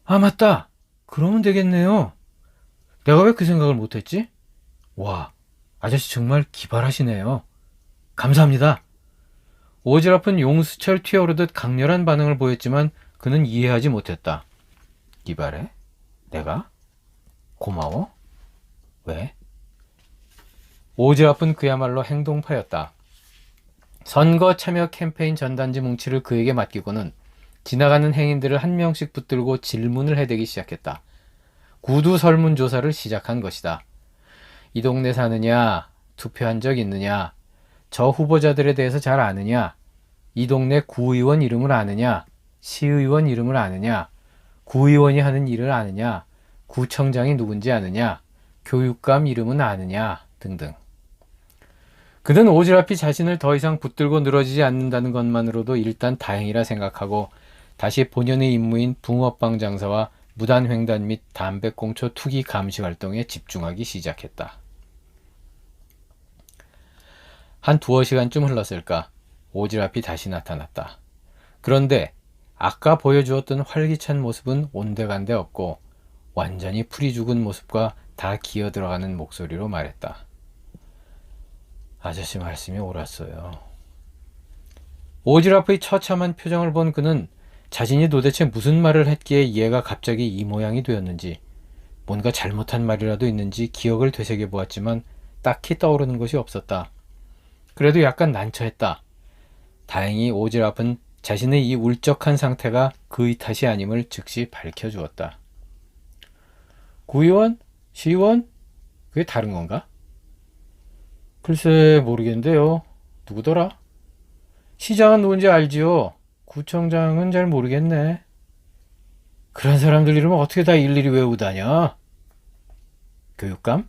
아, 맞다! 그러면 되겠네요. 내가 왜 그 생각을 못했지? 와, 아저씨 정말 기발하시네요. 감사합니다. 오지랖은 용수철 튀어오르듯 강렬한 반응을 보였지만 그는 이해하지 못했다. 기발해? 내가? 고마워? 왜? 오지랖은 그야말로 행동파였다. 선거 참여 캠페인 전단지 뭉치를 그에게 맡기고는 지나가는 행인들을 한 명씩 붙들고 질문을 해대기 시작했다. 구두 설문조사를 시작한 것이다. 이 동네 사느냐? 투표한 적 있느냐? 저 후보자들에 대해서 잘 아느냐? 이 동네 구의원 이름을 아느냐? 시의원 이름을 아느냐? 구의원이 하는 일을 아느냐? 구청장이 누군지 아느냐? 교육감 이름은 아느냐? 등등. 그는 오지랖이 자신을 더 이상 붙들고 늘어지지 않는다는 것만으로도 일단 다행이라 생각하고 다시 본연의 임무인 붕어빵 장사와 무단횡단 및 담배꽁초 투기 감시 활동에 집중하기 시작했다. 한 두어 시간쯤 흘렀을까 오지랖이 다시 나타났다. 그런데 아까 보여주었던 활기찬 모습은 온데간데 없고 완전히 풀이 죽은 모습과 다 기어들어가는 목소리로 말했다. 아저씨 말씀이 옳았어요. 오지랖의 처참한 표정을 본 그는 자신이 도대체 무슨 말을 했기에 얘가 갑자기 이 모양이 되었는지, 뭔가 잘못한 말이라도 있는지 기억을 되새겨 보았지만 딱히 떠오르는 것이 없었다. 그래도 약간 난처했다. 다행히 오지랖은 자신의 이 울적한 상태가 그의 탓이 아님을 즉시 밝혀주었다. 구의원? 시의원? 그게 다른 건가? 글쎄 모르겠는데요. 누구더라? 시장은 누군지 알지요. 구청장은 잘 모르겠네. 그런 사람들 이름을 어떻게 다 일일이 외우다냐? 교육감?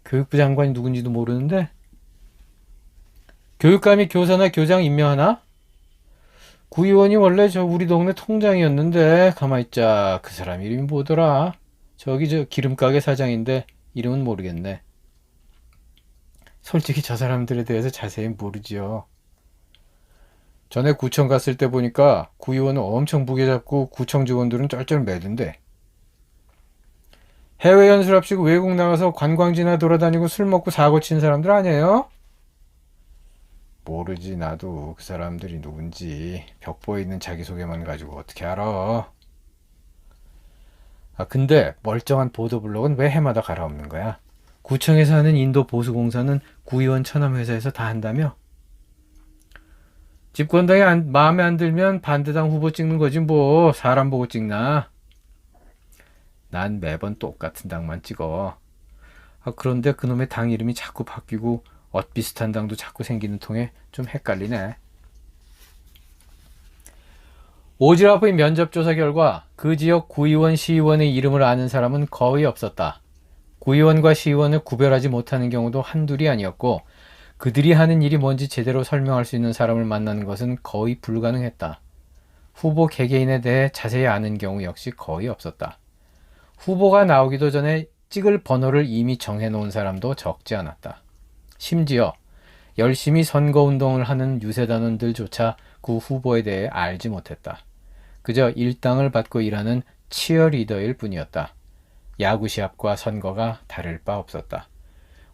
교육부 장관이 누군지도 모르는데. 교육감이 교사나 교장 임명하나? 구의원이 원래 저 우리 동네 통장이었는데 가만있자. 그 사람 이름이 뭐더라? 저기 저 기름가게 사장인데 이름은 모르겠네. 솔직히 저 사람들에 대해서 자세히 모르지요. 전에 구청 갔을 때 보니까 구의원은 엄청 무게 잡고 구청 직원들은 쩔쩔 매던데. 해외 연수랍시고 외국 나가서 관광지나 돌아다니고 술 먹고 사고 친 사람들 아니에요? 모르지 나도 그 사람들이 누군지. 벽보에 있는 자기소개만 가지고 어떻게 알아. 근데 멀쩡한 보도블록은 왜 해마다 갈아엎는 거야? 구청에서 하는 인도 보수공사는 구의원 천암회사에서 다 한다며? 집권당이 마음에 안 들면 반대당 후보 찍는 거지 뭐. 사람 보고 찍나? 난 매번 똑같은 당만 찍어. 그런데 그놈의 당 이름이 자꾸 바뀌고 엇비슷한 당도 자꾸 생기는 통에 좀 헷갈리네. 오지랖의 면접조사 결과 그 지역 구의원, 시의원의 이름을 아는 사람은 거의 없었다. 구의원과 시의원을 구별하지 못하는 경우도 한둘이 아니었고 그들이 하는 일이 뭔지 제대로 설명할 수 있는 사람을 만나는 것은 거의 불가능했다. 후보 개개인에 대해 자세히 아는 경우 역시 거의 없었다. 후보가 나오기도 전에 찍을 번호를 이미 정해놓은 사람도 적지 않았다. 심지어 열심히 선거운동을 하는 유세단원들조차 그 후보에 대해 알지 못했다. 그저 일당을 받고 일하는 치어리더일 뿐이었다. 야구 시합과 선거가 다를 바 없었다.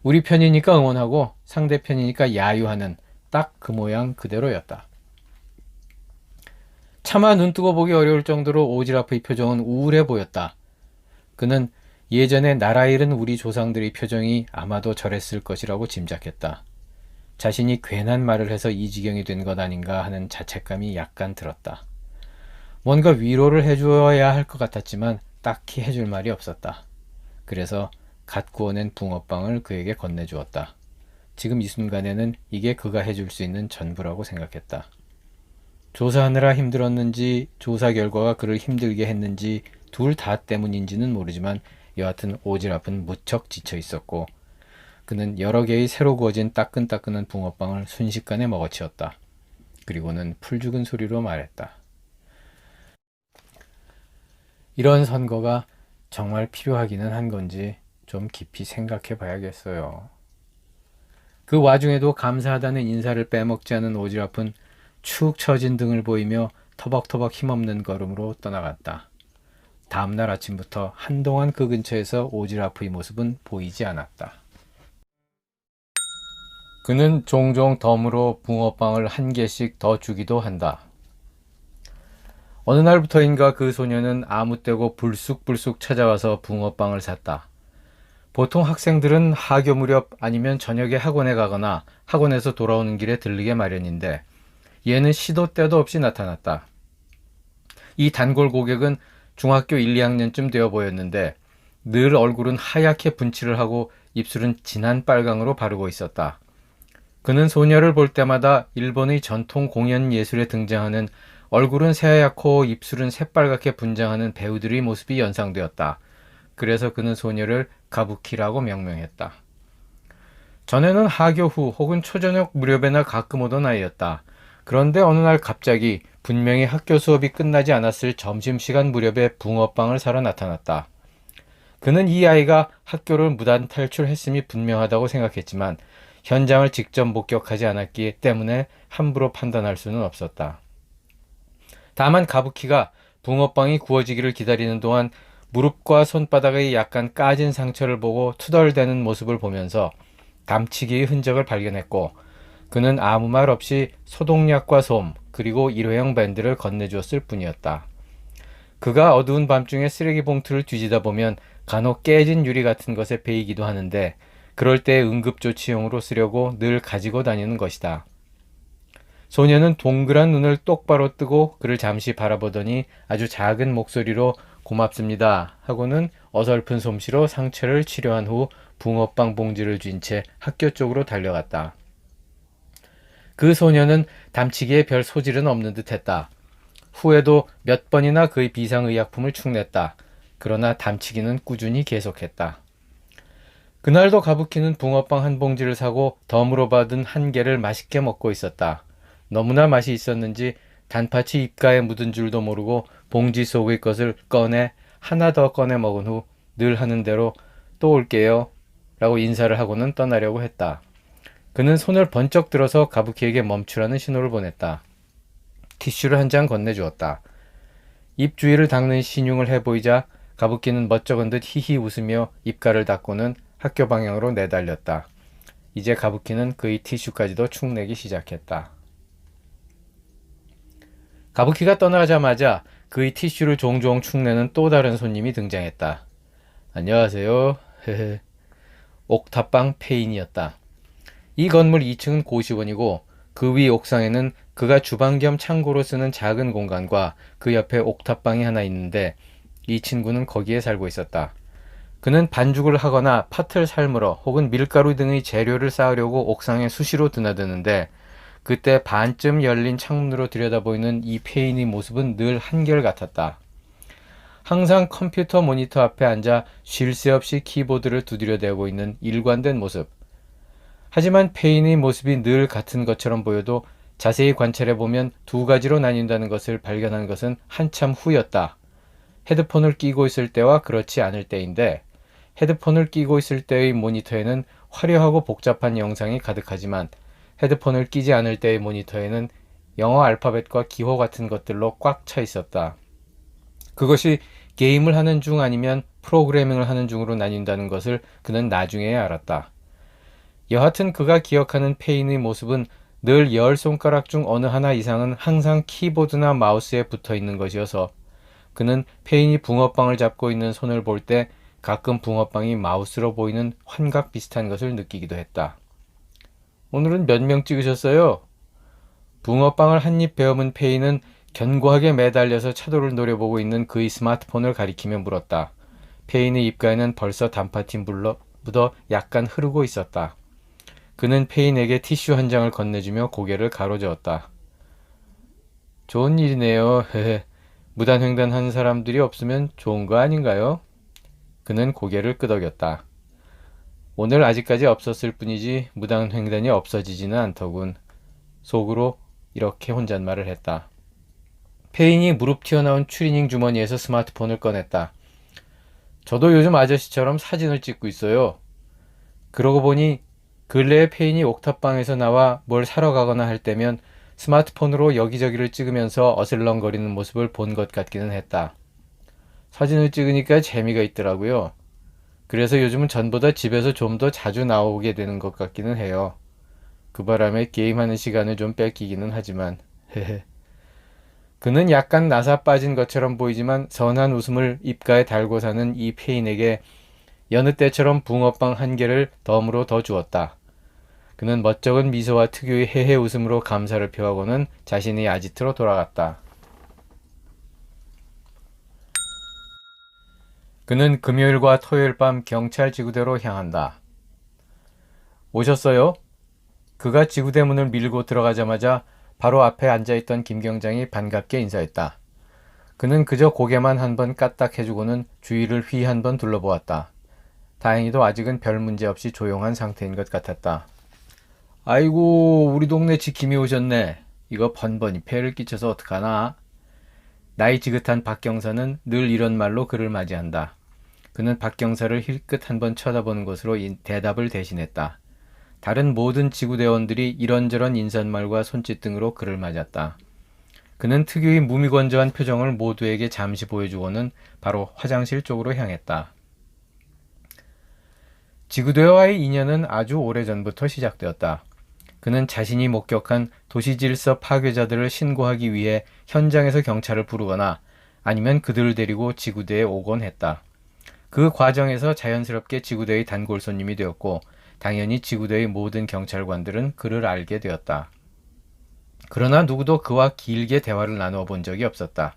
우리 편이니까 응원하고 상대편이니까 야유하는 딱 그 모양 그대로였다. 차마 눈뜨고 보기 어려울 정도로 오지랖의 표정은 우울해 보였다. 그는 예전에 나라 잃은 우리 조상들의 표정이 아마도 저랬을 것이라고 짐작했다. 자신이 괜한 말을 해서 이 지경이 된 것 아닌가 하는 자책감이 약간 들었다. 뭔가 위로를 해주어야 할 것 같았지만 딱히 해줄 말이 없었다. 그래서 갓 구워낸 붕어빵을 그에게 건네주었다. 지금 이 순간에는 이게 그가 해줄 수 있는 전부라고 생각했다. 조사하느라 힘들었는지 조사 결과가 그를 힘들게 했는지 둘 다 때문인지는 모르지만 여하튼 오지랖은 무척 지쳐 있었고 그는 여러 개의 새로 구워진 따끈따끈한 붕어빵을 순식간에 먹어치웠다. 그리고는 풀죽은 소리로 말했다. 이런 선거가 정말 필요하기는 한 건지 좀 깊이 생각해 봐야겠어요. 그 와중에도 감사하다는 인사를 빼먹지 않은 오지랖은 축 처진 등을 보이며 터벅터벅 힘없는 걸음으로 떠나갔다. 다음날 아침부터 한동안 그 근처에서 오지랖의 모습은 보이지 않았다. 그는 종종 덤으로 붕어빵을 한 개씩 더 주기도 한다. 어느 날부터인가 그 소녀는 아무 때고 불쑥불쑥 찾아와서 붕어빵을 샀다. 보통 학생들은 하교 무렵 아니면 저녁에 학원에 가거나 학원에서 돌아오는 길에 들르게 마련인데 얘는 시도 때도 없이 나타났다. 이 단골 고객은 중학교 1, 2학년쯤 되어 보였는데 늘 얼굴은 하얗게 분칠을 하고 입술은 진한 빨강으로 바르고 있었다. 그는 소녀를 볼 때마다 일본의 전통 공연 예술에 등장하는 얼굴은 새하얗고 입술은 새빨갛게 분장하는 배우들의 모습이 연상되었다. 그래서 그는 소녀를 가부키라고 명명했다. 전에는 하교 후 혹은 초저녁 무렵에나 가끔 오던 아이였다. 그런데 어느 날 갑자기 분명히 학교 수업이 끝나지 않았을 점심시간 무렵에 붕어빵을 사러 나타났다. 그는 이 아이가 학교를 무단 탈출했음이 분명하다고 생각했지만 현장을 직접 목격하지 않았기 때문에 함부로 판단할 수는 없었다. 다만 가부키가 붕어빵이 구워지기를 기다리는 동안 무릎과 손바닥의 약간 까진 상처를 보고 투덜대는 모습을 보면서 감치기의 흔적을 발견했고 그는 아무 말 없이 소독약과 솜 그리고 일회용 밴드를 건네주었을 뿐이었다. 그가 어두운 밤중에 쓰레기 봉투를 뒤지다 보면 간혹 깨진 유리 같은 것에 베이기도 하는데 그럴 때 응급조치용으로 쓰려고 늘 가지고 다니는 것이다. 소녀는 동그란 눈을 똑바로 뜨고 그를 잠시 바라보더니 아주 작은 목소리로 고맙습니다 하고는 어설픈 솜씨로 상처를 치료한 후 붕어빵 봉지를 쥔 채 학교 쪽으로 달려갔다. 그 소녀는 담치기에 별 소질은 없는 듯 했다. 후에도 몇 번이나 그의 비상의약품을 축냈다. 그러나 담치기는 꾸준히 계속했다. 그날도 가부키는 붕어빵 한 봉지를 사고 덤으로 받은 한 개를 맛있게 먹고 있었다. 너무나 맛이 있었는지 단팥이 입가에 묻은 줄도 모르고 봉지 속의 것을 꺼내 하나 더 꺼내 먹은 후 늘 하는 대로 또 올게요 라고 인사를 하고는 떠나려고 했다. 그는 손을 번쩍 들어서 가부키에게 멈추라는 신호를 보냈다. 티슈를 한 장 건네주었다. 입 주위를 닦는 신용을 해보이자 가부키는 멋쩍은 듯 히히 웃으며 입가를 닦고는 학교 방향으로 내달렸다. 이제 가부키는 그의 티슈까지도 축내기 시작했다. 가부키가 떠나자마자 그의 티슈를 종종 축내는 또 다른 손님이 등장했다. 안녕하세요. 옥탑방 페인이었다. 이 건물 2층은 고시원이고 그 위 옥상에는 그가 주방 겸 창고로 쓰는 작은 공간과 그 옆에 옥탑방이 하나 있는데 이 친구는 거기에 살고 있었다. 그는 반죽을 하거나 팥을 삶으러 혹은 밀가루 등의 재료를 쌓으려고 옥상에 수시로 드나드는데 그때 반쯤 열린 창문으로 들여다보이는 이 페인의 모습은 늘 한결같았다. 항상 컴퓨터 모니터 앞에 앉아 쉴 새 없이 키보드를 두드려대고 있는 일관된 모습. 하지만 페인의 모습이 늘 같은 것처럼 보여도 자세히 관찰해보면 두 가지로 나뉜다는 것을 발견한 것은 한참 후였다. 헤드폰을 끼고 있을 때와 그렇지 않을 때인데 헤드폰을 끼고 있을 때의 모니터에는 화려하고 복잡한 영상이 가득하지만 헤드폰을 끼지 않을 때의 모니터에는 영어 알파벳과 기호 같은 것들로 꽉 차 있었다. 그것이 게임을 하는 중 아니면 프로그래밍을 하는 중으로 나뉜다는 것을 그는 나중에야 알았다. 여하튼 그가 기억하는 페인의 모습은 늘 10손가락 중 어느 하나 이상은 항상 키보드나 마우스에 붙어 있는 것이어서 그는 페인이 붕어빵을 잡고 있는 손을 볼 때 가끔 붕어빵이 마우스로 보이는 환각 비슷한 것을 느끼기도 했다. 오늘은 몇 명 찍으셨어요? 붕어빵을 한 입 베어문 페인은 견고하게 매달려서 차도를 노려보고 있는 그의 스마트폰을 가리키며 물었다. 페인의 입가에는 벌써 단팥이 묻어 약간 흐르고 있었다. 그는 페인에게 티슈 한 장을 건네주며 고개를 가로저었다. 좋은 일이네요. 무단횡단한 사람들이 없으면 좋은 거 아닌가요? 그는 고개를 끄덕였다. 오늘 아직까지 없었을 뿐이지 무단횡단이 없어지지는 않더군. 속으로 이렇게 혼잣말을 했다. 페인이 무릎 튀어나온 추리닝 주머니에서 스마트폰을 꺼냈다. 저도 요즘 아저씨처럼 사진을 찍고 있어요. 그러고 보니 근래에 페인이 옥탑방에서 나와 뭘 사러 가거나 할 때면 스마트폰으로 여기저기를 찍으면서 어슬렁거리는 모습을 본 것 같기는 했다. 사진을 찍으니까 재미가 있더라고요. 그래서 요즘은 전보다 집에서 좀 더 자주 나오게 되는 것 같기는 해요. 그 바람에 게임하는 시간을 좀 뺏기기는 하지만 그는 약간 나사 빠진 것처럼 보이지만 선한 웃음을 입가에 달고 사는 이 페인에게 여느 때처럼 붕어빵 한 개를 덤으로 더 주었다. 그는 멋쩍은 미소와 특유의 헤헤 웃음으로 감사를 표하고는 자신의 아지트로 돌아갔다. 그는 금요일과 토요일 밤 경찰 지구대로 향한다. 오셨어요? 그가 지구대 문을 밀고 들어가자마자 바로 앞에 앉아있던 김경장이 반갑게 인사했다. 그는 그저 고개만 한번 까딱해주고는 주위를 휘 한번 둘러보았다. 다행히도 아직은 별 문제 없이 조용한 상태인 것 같았다. 아이고, 우리 동네 지킴이 오셨네. 이거 번번이 폐를 끼쳐서 어떡하나? 나이 지긋한 박경사는 늘 이런 말로 그를 맞이한다. 그는 박경사를 힐끗 한번 쳐다보는 것으로 대답을 대신했다. 다른 모든 지구대원들이 이런저런 인사말과 손짓 등으로 그를 맞았다. 그는 특유의 무미건조한 표정을 모두에게 잠시 보여주고는 바로 화장실 쪽으로 향했다. 지구대와의 인연은 아주 오래전부터 시작되었다. 그는 자신이 목격한 도시질서 파괴자들을 신고하기 위해 현장에서 경찰을 부르거나 아니면 그들을 데리고 지구대에 오곤 했다. 그 과정에서 자연스럽게 지구대의 단골 손님이 되었고 당연히 지구대의 모든 경찰관들은 그를 알게 되었다. 그러나 누구도 그와 길게 대화를 나누어 본 적이 없었다.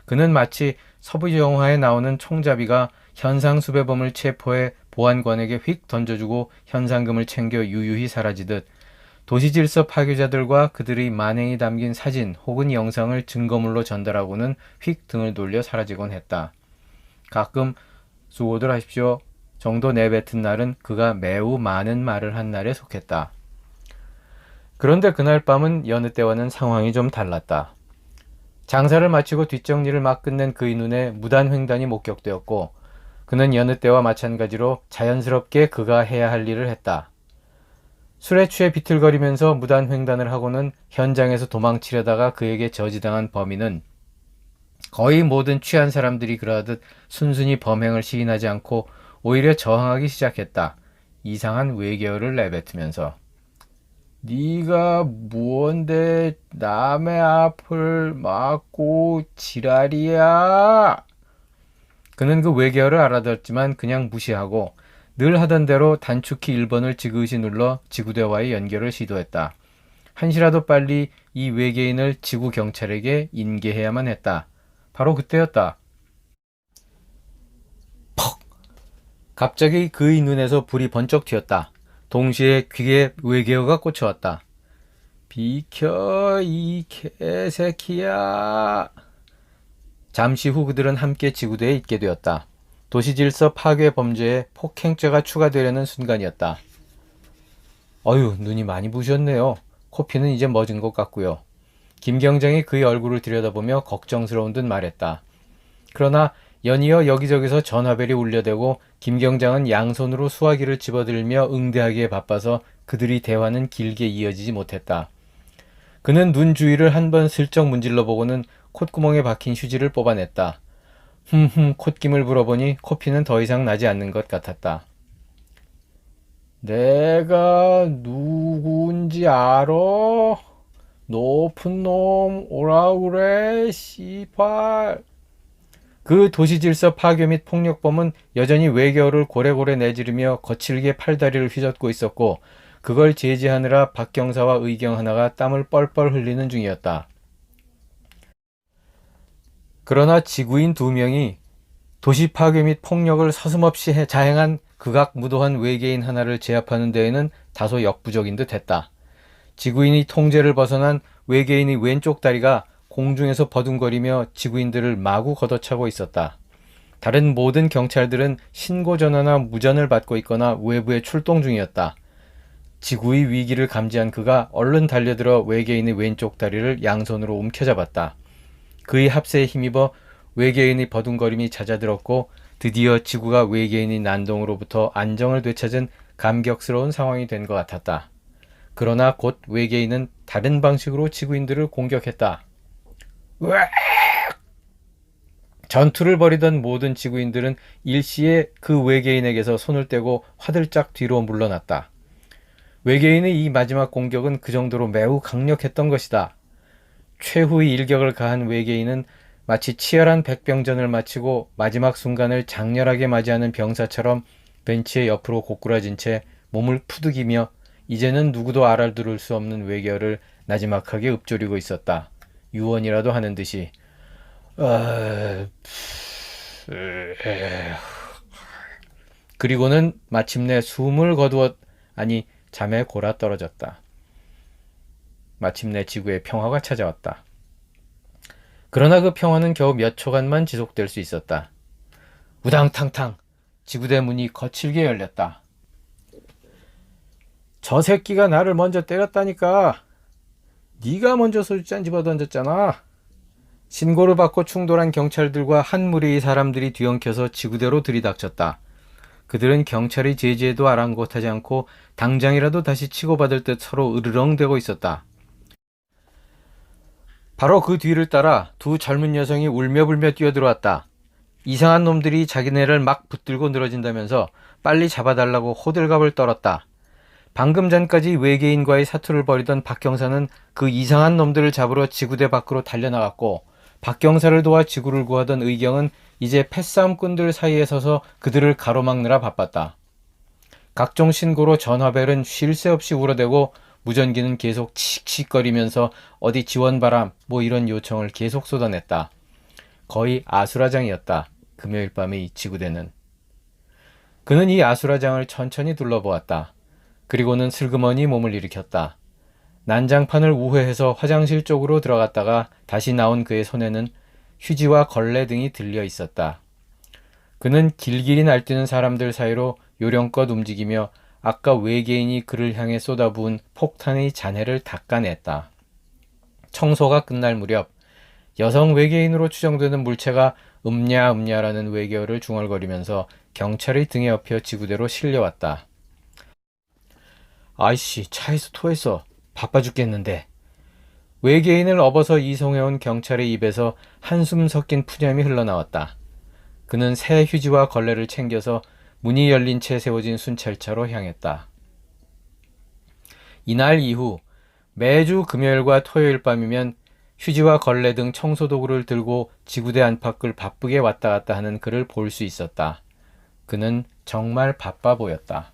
그는 마치 서부 영화에 나오는 총잡이가 현상 수배범을 체포해 보안관에게 휙 던져주고 현상금을 챙겨 유유히 사라지듯 도시질서 파괴자들과 그들의 만행이 담긴 사진 혹은 영상을 증거물로 전달하고는 휙 등을 돌려 사라지곤 했다. 가끔 수고들 하십시오 정도 내뱉은 날은 그가 매우 많은 말을 한 날에 속했다. 그런데 그날 밤은 여느 때와는 상황이 좀 달랐다. 장사를 마치고 뒷정리를 막 끝낸 그의 눈에 무단횡단이 목격되었고 그는 여느 때와 마찬가지로 자연스럽게 그가 해야 할 일을 했다. 술에 취해 비틀거리면서 무단횡단을 하고는 현장에서 도망치려다가 그에게 저지당한 범인은 거의 모든 취한 사람들이 그러하듯 순순히 범행을 시인하지 않고 오히려 저항하기 시작했다. 이상한 외계어를 내뱉으면서 네가 무언데 남의 앞을 막고 지랄이야. 그는 그 외계어를 알아듣지만 그냥 무시하고 늘 하던 대로 단축키 1번을 지그시 눌러 지구대와의 연결을 시도했다. 한시라도 빨리 이 외계인을 지구 경찰에게 인계해야만 했다. 바로 그때였다. 퍽! 갑자기 그의 눈에서 불이 번쩍 튀었다. 동시에 귀에 외계어가 꽂혀왔다. 비켜 이 개새끼야. 잠시 후 그들은 함께 지구대에 있게 되었다. 도시질서 파괴 범죄에 폭행죄가 추가되려는 순간이었다. 어휴, 눈이 많이 부셨네요. 코피는 이제 멎은 것 같고요. 김경장이 그의 얼굴을 들여다보며 걱정스러운 듯 말했다. 그러나 연이어 여기저기서 전화벨이 울려대고 김경장은 양손으로 수화기를 집어들며 응대하기에 바빠서 그들의 대화는 길게 이어지지 못했다. 그는 눈 주위를 한번 슬쩍 문질러 보고는 콧구멍에 박힌 휴지를 뽑아냈다. 콧김을 불어보니 코피는 더 이상 나지 않는 것 같았다. 내가 누군지 알아? 높은 놈 오라 그래 씨발. 그 도시질서 파괴 및 폭력범은 여전히 외계어를 고래고래 내지르며 거칠게 팔다리를 휘젓고 있었고 그걸 제지하느라 박경사와 의경 하나가 땀을 뻘뻘 흘리는 중이었다. 그러나 지구인 2명이 도시 파괴 및 폭력을 서슴없이 자행한 극악무도한 외계인 하나를 제압하는 데에는 다소 역부족인 듯 했다. 지구인이 통제를 벗어난 외계인의 왼쪽 다리가 공중에서 버둥거리며 지구인들을 마구 걷어차고 있었다. 다른 모든 경찰들은 신고 전화나 무전을 받고 있거나 외부에 출동 중이었다. 지구의 위기를 감지한 그가 얼른 달려들어 외계인의 왼쪽 다리를 양손으로 움켜잡았다. 그의 합세에 힘입어 외계인의 버둥거림이 잦아들었고 드디어 지구가 외계인의 난동으로부터 안정을 되찾은 감격스러운 상황이 된 것 같았다. 그러나 곧 외계인은 다른 방식으로 지구인들을 공격했다. 으악! 전투를 벌이던 모든 지구인들은 일시에 그 외계인에게서 손을 떼고 화들짝 뒤로 물러났다. 외계인의 이 마지막 공격은 그 정도로 매우 강력했던 것이다. 최후의 일격을 가한 외계인은 마치 치열한 백병전을 마치고 마지막 순간을 장렬하게 맞이하는 병사처럼 벤치의 옆으로 고꾸라진 채 몸을 푸득이며 이제는 누구도 알아들을 수 없는 외계어를 나지막하게 읊조리고 있었다. 유언이라도 하는 듯이 그리고는 마침내 숨을 거두었 아니 잠에 골아 떨어졌다. 마침내 지구의 평화가 찾아왔다. 그러나 그 평화는 겨우 몇 초간만 지속될 수 있었다. 우당탕탕 지구대 문이 거칠게 열렸다. 저 새끼가 나를 먼저 때렸다니까. 네가 먼저 소주잔 집어던졌잖아. 신고를 받고 충돌한 경찰들과 한 무리의 사람들이 뒤엉켜서 지구대로 들이닥쳤다. 그들은 경찰의 제지에도 아랑곳하지 않고 당장이라도 다시 치고받을 듯 서로 으르렁대고 있었다. 바로 그 뒤를 따라 두 젊은 여성이 울며불며 뛰어들어왔다. 이상한 놈들이 자기네를 막 붙들고 늘어진다면서 빨리 잡아달라고 호들갑을 떨었다. 방금 전까지 외계인과의 사투를 벌이던 박경사는 그 이상한 놈들을 잡으러 지구대 밖으로 달려나갔고 박경사를 도와 지구를 구하던 의경은 이제 패싸움꾼들 사이에 서서 그들을 가로막느라 바빴다. 각종 신고로 전화벨은 쉴 새 없이 울어대고 무전기는 계속 칙칙거리면서 어디 지원바람 뭐 이런 요청을 계속 쏟아냈다. 거의 아수라장이었다. 금요일 밤의 이 지구대는. 그는 이 아수라장을 천천히 둘러보았다. 그리고는 슬그머니 몸을 일으켰다. 난장판을 우회해서 화장실 쪽으로 들어갔다가 다시 나온 그의 손에는 휴지와 걸레 등이 들려 있었다. 그는 길길이 날뛰는 사람들 사이로 요령껏 움직이며 아까 외계인이 그를 향해 쏟아부은 폭탄의 잔해를 닦아냈다. 청소가 끝날 무렵 여성 외계인으로 추정되는 물체가 음냐음냐라는 외계어를 중얼거리면서 경찰의 등에 업혀 지구대로 실려왔다. 아이씨, 차에서 토했어. 바빠 죽겠는데. 외계인을 업어서 이송해온 경찰의 입에서 한숨 섞인 푸념이 흘러나왔다. 그는 새 휴지와 걸레를 챙겨서 문이 열린 채 세워진 순찰차로 향했다. 이날 이후 매주 금요일과 토요일 밤이면 휴지와 걸레 등 청소도구를 들고 지구대 안팎을 바쁘게 왔다 갔다 하는 그를 볼 수 있었다. 그는 정말 바빠 보였다.